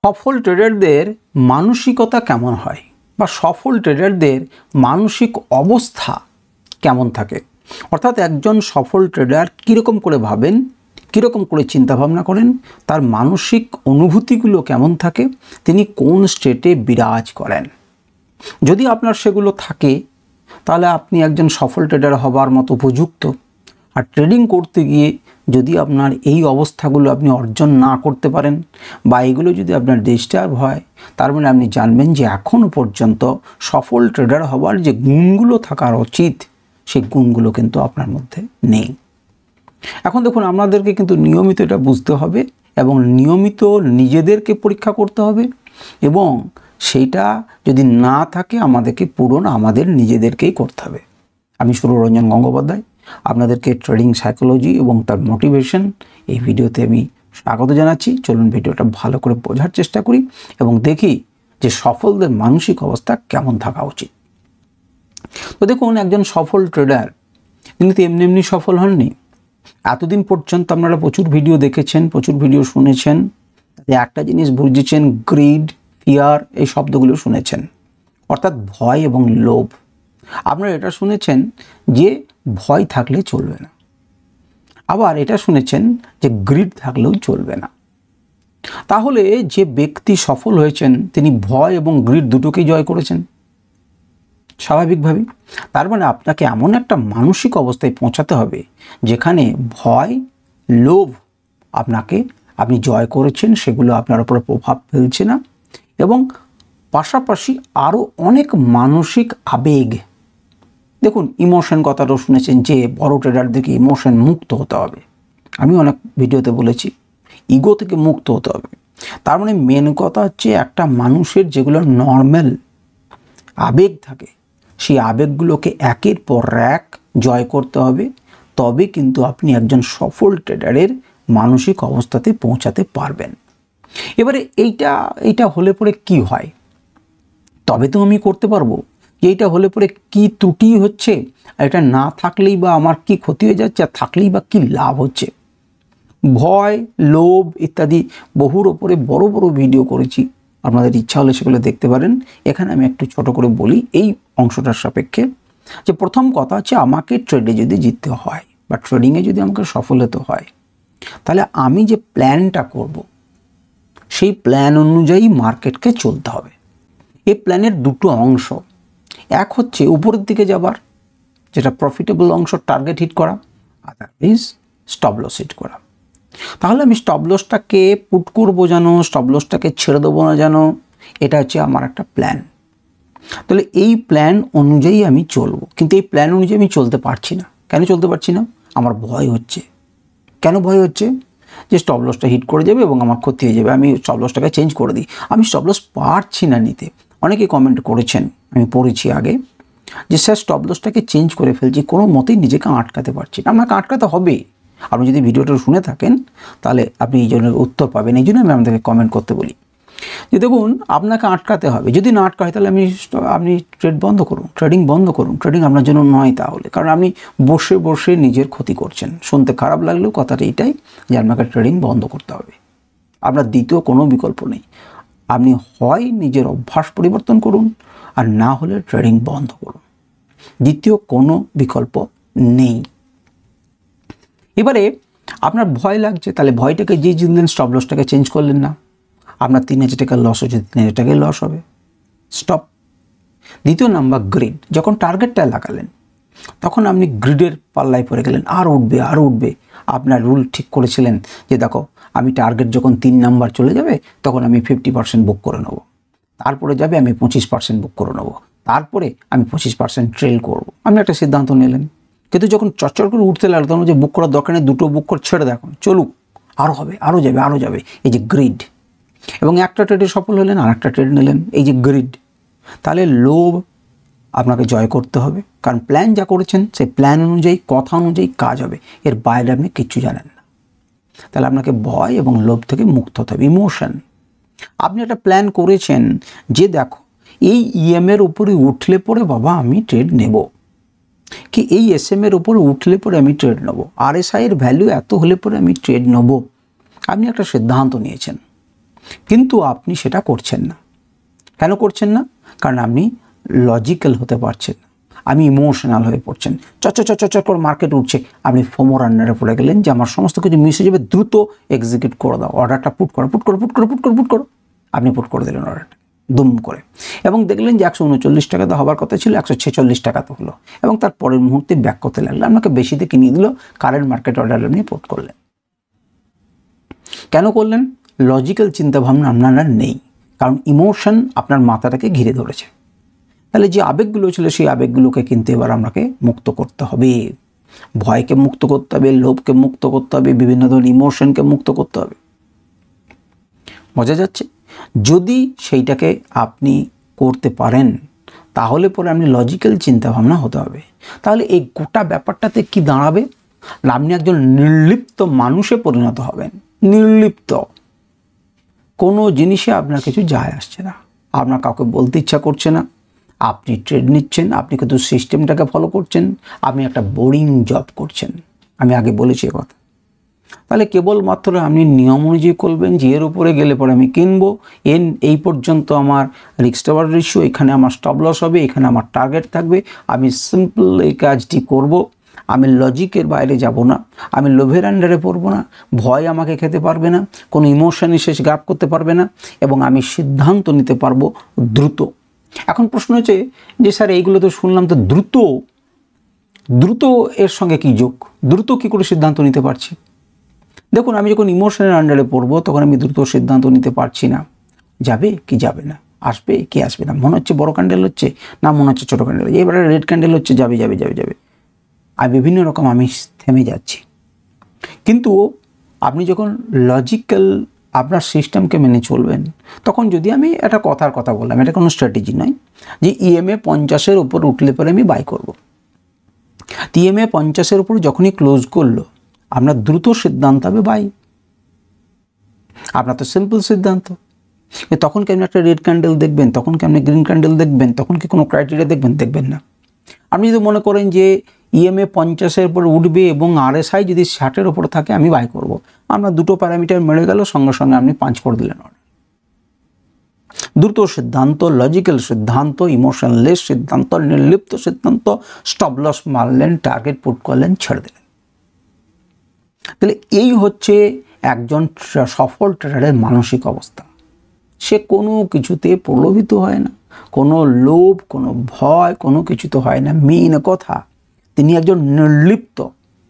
সফল ট্রেডারদের মানসিকতা কেমন হয় বা সফল ট্রেডারদের মানসিক অবস্থা কেমন থাকে, অর্থাৎ একজন সফল ট্রেডার কীরকম করে ভাবেন, কীরকম করে চিন্তাভাবনা করেন, তার মানসিক অনুভূতিগুলো কেমন থাকে, তিনি কোন স্টেটে বিরাজ করেন। যদি আপনার সেগুলো থাকে তাহলে আপনি একজন সফল ট্রেডার হবার মতো উপযুক্ত। আর ট্রেডিং করতে গিয়ে যদি আপনার এই অবস্থাগুলো আপনি অর্জন না করতে পারেন বা এগুলো যদি আপনার ডিস্টার্ব হয়, তার মানে আপনি জানবেন যে এখনও পর্যন্ত সফল ট্রেডার হওয়ার যে গুণগুলো থাকার উচিত সেই গুণগুলো কিন্তু আপনার মধ্যে নেই। এখন দেখুন, আমাদেরকে কিন্তু নিয়মিত এটা বুঝতে হবে এবং নিয়মিত নিজেদেরকে পরীক্ষা করতে হবে, এবং সেইটা যদি না থাকে আমাদেরকে পূরণ আমাদের নিজেদেরকেই করতে হবে। আমি সুররঞ্জন গঙ্গোপাধ্যায়, আপনাদেরকে ট্রেডিং সাইকোলজি এবং তার মোটিভেশন এই ভিডিওতে আমি স্বাগত জানাচ্ছি। চলুন ভিডিওটা ভালো করে বোঝার চেষ্টা করি এবং দেখি যে সফলদের মানসিক অবস্থা কেমন থাকা উচিত। তো দেখুন, একজন সফল ট্রেডার কিন্তু এমনি এমনি সফল হননি। এতদিন পর্যন্ত আপনারা প্রচুর ভিডিও দেখেছেন, প্রচুর ভিডিও শুনেছেন, একটা জিনিস বুঝেছেন, গ্রিড, ফিয়ার, এই শব্দগুলো শুনেছেন, অর্থাৎ ভয় এবং লোভ। আপনারা এটা শুনেছেন যে ভয় থাকলে চলবে না, আবার এটা শুনেছেন যে গ্রিড থাকলেও চলবে না। তাহলে যে ব্যক্তি সফল হয়েছেন তিনি ভয় এবং গ্রিড দুটোকেই জয় করেছেন স্বাভাবিকভাবেই। তার মানে আপনাকে এমন একটা মানসিক অবস্থায় পৌঁছাতে হবে যেখানে ভয়, লোভ আপনি জয় করেছেন, সেগুলো আপনার উপরে প্রভাব ফেলছে না, এবং পাশাপাশি আরও অনেক মানসিক আবেগ। দেখুন, ইমোশন কথাটাও শুনেছেন যে বড় ট্রেডারদেরকে ইমোশন মুক্ত হতে হবে। আমি অনেক ভিডিওতে বলেছি ইগো থেকে মুক্ত হতে হবে। তার মানে মেন কথা হচ্ছে একটা মানুষের যেগুলো নর্মাল আবেগ থাকে সেই আবেগগুলোকে একের পর এক জয় করতে হবে, তবে কিন্তু আপনি একজন সফল ট্রেডারের মানসিক অবস্থাতে পৌঁছাতে পারবেন। এবারে এইটা হলে পরে কি হয়, তবে তো আমি করতে পারবো। এইটা হলে পরে কি ত্রুটি হচ্ছে, আর এটা না থাকলেই বা আমার কি ক্ষতি হয়ে যাচ্ছে, আর থাকলেই বা কি লাভ হচ্ছে। ভয়, লোভ ইত্যাদি বহুর ওপরে বড় বড় ভিডিও করেছি, আপনাদের ইচ্ছা হলে সেগুলো দেখতে পারেন। এখানে আমি একটু ছোট করে বলি এই অংশটার সাপেক্ষে, যে প্রথম কথা হচ্ছে আমাকে ট্রেডে যদি জিততে হয় বা ট্রেডিংয়ে যদি আমাকে সফল হতে হয়, তাহলে আমি যে প্ল্যানটা করব সেই প্ল্যান অনুযায়ী মার্কেটকে চলতে হবে। এই প্ল্যানের দুটো অংশ, এক হচ্ছে উপরের দিকে যাবার, যেটা প্রফিটেবল অংশ, টার্গেট হিট করা, আদারওয়াইজ স্টপ লস হিট করা। তাহলে আমি স্টপ লসটাকে পুট করবো যেন, স্টপ লসটাকে ছেড়ে দেবো না যেন, এটা হচ্ছে আমার একটা প্ল্যান। তাহলে এই প্ল্যান অনুযায়ী আমি চলবো, কিন্তু এই প্ল্যান অনুযায়ী আমি চলতে পারছি না। কেন চলতে পারছি না? আমার ভয় হচ্ছে। কেন ভয় হচ্ছে? যে স্টপ লসটা হিট করে যাবে এবং আমার ক্ষতি হয়ে যাবে, আমি স্টপ লসটাকে চেঞ্জ করে দিই। আমি স্টপ লস পারছি না নিতে। অনেকে কমেন্ট করেছেন, আমি পড়েছি আগে, যে স্যার স্টপ লসটাকে চেঞ্জ করে ফেলছি, কোনো মতেই নিজেকে আটকাতে পারছি না। আমাকে আটকাতে হবে। আপনি যদি ভিডিওটা শুনে থাকেন তাহলে আপনি এই জন্য উত্তর পাবেন। এই জন্য আমি আপনাদেরকে কমেন্ট করতে বলি যে দেখুন, আপনাকে আটকাতে হবে। যদি না আটকা হয় তাহলে আপনি ট্রেড বন্ধ করুন, ট্রেডিং বন্ধ করুন। ট্রেডিং আপনার জন্য নয় তাহলে, কারণ আপনি বসে বসে নিজের ক্ষতি করছেন। শুনতে খারাপ লাগলেও কথাটা এইটাই যে আপনাকে ট্রেডিং বন্ধ করতে হবে। আপনার দ্বিতীয় কোনো বিকল্প নেই। আপনি হয় নিজের অভ্যাস পরিবর্তন করুন, আর না হলে ট্রেডিং বন্ধ করুন। দ্বিতীয় কোনো বিকল্প নেই। এবারে আপনার ভয় লাগছে, তাহলে ভয়টাকে যে জিতলেন, স্টপ লসটাকে চেঞ্জ করলেন না। আপনার 3000 টাকার লস হচ্ছে, 3000 টাকায় লস হবে, স্টপ। দ্বিতীয় নাম্বার গ্রিড। যখন টার্গেটটা লাগালেন তখন আপনি গ্রিডের পাল্লায় পড়ে গেলেন, আর উঠবে আর উঠবে। আপনার রুল ঠিক করেছিলেন যে দেখো, আমি টার্গেট যখন 3 নাম্বার চলে যাবে তখন আমি 50% বুক করে নেবো, তারপরে যাবে আমি 25% বুক করে নেবো, তারপরে আমি 25% ট্রেল করবো। আপনি একটা সিদ্ধান্ত নিলেন, কিন্তু যখন চচ্চর করে উঠতে লাগলো তখন যে বুক করার দরকার নেই, দুটো বুক করে ছেড়ে দেখুন, চলুক, আরও হবে, আরও যাবে, আরও যাবে। এই যে গ্রিড। এবং একটা ট্রেডে সফল হলেন, আর একটা ট্রেড নিলেন, এই যে গ্রিড। তাহলে লোভ আপনাকে জয় করতে হবে, কারণ প্ল্যান যা করেছেন সেই প্ল্যান অনুযায়ী, কথা অনুযায়ী কাজ হবে, এর বাইরে আপনি কিচ্ছু জানেন না। তাহলে আপনাকে ভয় এবং লোভ থেকে মুক্ত হতে হবে। ইমোশন। আপনি একটা প্ল্যান করেছেন যে দেখো, এই ইএমের উপরে উঠলে পরে বাবা আমি ট্রেড নেব, কি এই এসএমের উপরে উঠলে পরে আমি ট্রেড নেব, আরএসআই এর ভ্যালু এত হলে পরে আমি ট্রেড নেব। আপনি একটা সিদ্ধান্ত নিয়েছেন, কিন্তু আপনি সেটা করছেন না। কেন করছেন না? কারণ আপনি লজিক্যাল হতে পারছেন না, আমি ইমোশনাল হয়ে পড়ছেন। চচ করে মার্কেট উঠছে, আপনি ফোমোর আন্ডারে পড়ে গেলেন যে আমার সমস্ত কিছু মিস হয়ে যাবে, দ্রুত এক্সিকিউট করে দাও, অর্ডারটা পুট করো। আপনি পুট করে দিলেন অর্ডারটা দুম করে, এবং দেখলেন যে 139 টাকাতে হবার কথা ছিল 146 টাকাতে হলো, এবং তার পরের মুহূর্তে ব্যাক করতে লাগলো, আপনাকে বেশিতে কিনিয়ে দিল, কারেন্ট মার্কেট অর্ডার আপনি পুট করলেন। কেন করলেন? লজিক্যাল চিন্তাভাবনা আপনার নেই, কারণ ইমোশন আপনার মাথাটাকে ঘিরে ধরেছে। তাহলে যে আবেগগুলো ছিল সেই আবেগগুলোকে কিন্তু এবার আপনাকে মুক্ত করতে হবে, ভয়কে মুক্ত করতে হবে, লোভকে মুক্ত করতে হবে, বিভিন্ন ধরনের ইমোশনকে মুক্ত করতে হবে। বোঝা যাচ্ছে? যদি সেইটাকে আপনি করতে পারেন তাহলে পরে আপনি লজিক্যাল চিন্তাভাবনা হতে হবে। তাহলে এই গোটা ব্যাপারটাতে কি দাঁড়াবে? আপনি একজন নির্লিপ্ত মানুষে পরিণত হবেন। নির্লিপ্ত, কোনো জিনিসে আপনার কিছু যায় আসছে না, আপনার কাউকে বলতে ইচ্ছা করছে না, আপনি ট্রেড নিচ্ছেন, আপনি কিন্তু সিস্টেমটাকে ফলো করছেন, আপনি একটা বোরিং জব করছেন। আমি আগে বলেছি কথা। তাহলে কেবলমাত্র আপনি নিয়ম অনুযায়ী করবেন যে এর উপরে গেলে পরে আমি কিনবো, এই পর্যন্ত আমার রিস্ক টাওয়ার রেশিও, এখানে আমার স্টপ লস হবে, এখানে আমার টার্গেট থাকবে, আমি সিম্পল এই কাজটি করব, আমি লজিকের বাইরে যাব না, আমি লোভের আন্ডারে পড়বো না, ভয় আমাকে খেতে পারবে না, কোনো ইমোশনই শেষ গ্রাপ করতে পারবে না, এবং আমি সিদ্ধান্ত নিতে পারবো দ্রুত। এখন প্রশ্ন হচ্ছে যে স্যার এইগুলো তো শুনলাম, তো দ্রুত এর সঙ্গে কি যোগ? দ্রুত কি করে সিদ্ধান্ত নিতে পারছি? দেখুন, আমি যখন ইমোশনের আন্ডারে পড়বো তখন আমি দ্রুত সিদ্ধান্ত নিতে পারছি না, যাবে কি যাবে না, আসবে কি আসবে না, মনে হচ্ছে বড় ক্যান্ডেল হচ্ছে না মনে হচ্ছে ছোটো ক্যান্ডেল, এবারে রেড ক্যান্ডেল হচ্ছে, যাবে। আর বিভিন্ন রকম আমি থেমে যাচ্ছি। কিন্তু আপনি যখন লজিক্যাল আপনার সিস্টেমকে মেনে চলবেন, তখন যদি আমি একটা কথা বললাম, এটা কোনো স্ট্র্যাটেজি নয় যে ইএমএ 50-এর উপর উঠলে পরে আমি বাই করব। ইএমএ 50-এর উপর যখনই ক্লোজ করলো, আপনার দ্রুত সিদ্ধান্ত হবে বাই। আপনার তো সিম্পল সিদ্ধান্ত। তখন কি আপনি একটা রেড ক্যান্ডেল দেখবেন, তখন কি আপনি গ্রিন ক্যান্ডেল দেখবেন, তখন কি কোনো ক্রাইটেরিয়া দেখবেন না। আপনি যদি মনে করেন যে ইএমএ 50-এর উপর উঠবে এবং আরএসআই যদি 60-এর উপর থাকে, আমি বাই করব, আপনার দুটো প্যারামিটার মেরে গেল, সঙ্গে সঙ্গে আপনি পাঞ্চ করে দিলেন। দ্রুত সিদ্ধান্ত, লজিক্যাল সিদ্ধান্ত, ইমোশনলেস সিদ্ধান্ত, নির্লিপ্ত সিদ্ধান্ত, স্টপ লস মারলেন, টার্গেট পুট করলেন, ছেড়ে দিলেন। তাহলে এই হচ্ছে একজন সফল ট্রেডারের মানসিক অবস্থা। সে কোনো কিছুতে প্রলোভিত হয় না, কোনো লোভ, কোনো ভয়, কোনো কিছু তো হয় না। মেইন কথা, তিনি একজন নির্লিপ্ত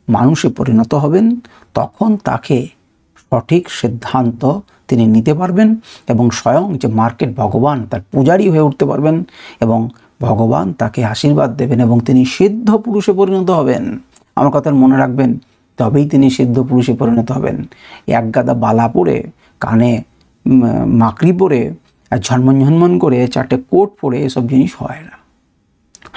মানুষে পরিণত হবেন, তখন তাকে সঠিক সিদ্ধান্ত তিনি নিতে পারবেন, এবং স্বয়ং যে মার্কেট ভগবান তার পূজারী হয়ে উঠতে পারবেন, এবং ভগবান তাকে আশীর্বাদ দেবেন, এবং তিনি সিদ্ধ পুরুষে পরিণত হবেন। আমার কথা মনে রাখবেন, তবেই তিনি সিদ্ধ পুরুষে পরিণত হবেন। এক গাদা বালা পরে, কানে মাকড়ি পরে, ঝনমন করে, 4টে কোট পরে এসব জিনিস হয় না।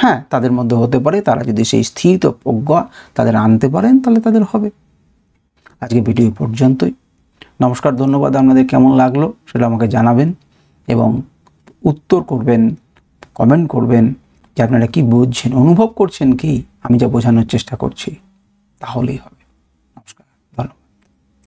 হ্যাঁ, তাদের মধ্যে হতে পারে, তারা যদি সেই স্থির প্রজ্ঞা তাদের আনতে পারেন তাহলে তাদের হবে। আজকে ভিডিও পর্যন্তই। নমস্কার, ধন্যবাদ। আপনাদের কেমন লাগলো সেটা আমাকে জানাবেন, এবং উত্তর করবেন, কমেন্ট করবেন যে আপনারা কি বুঝছেন, অনুভব করছেন কি আমি যা বোঝানোর চেষ্টা করছি, তাহলেই হবে।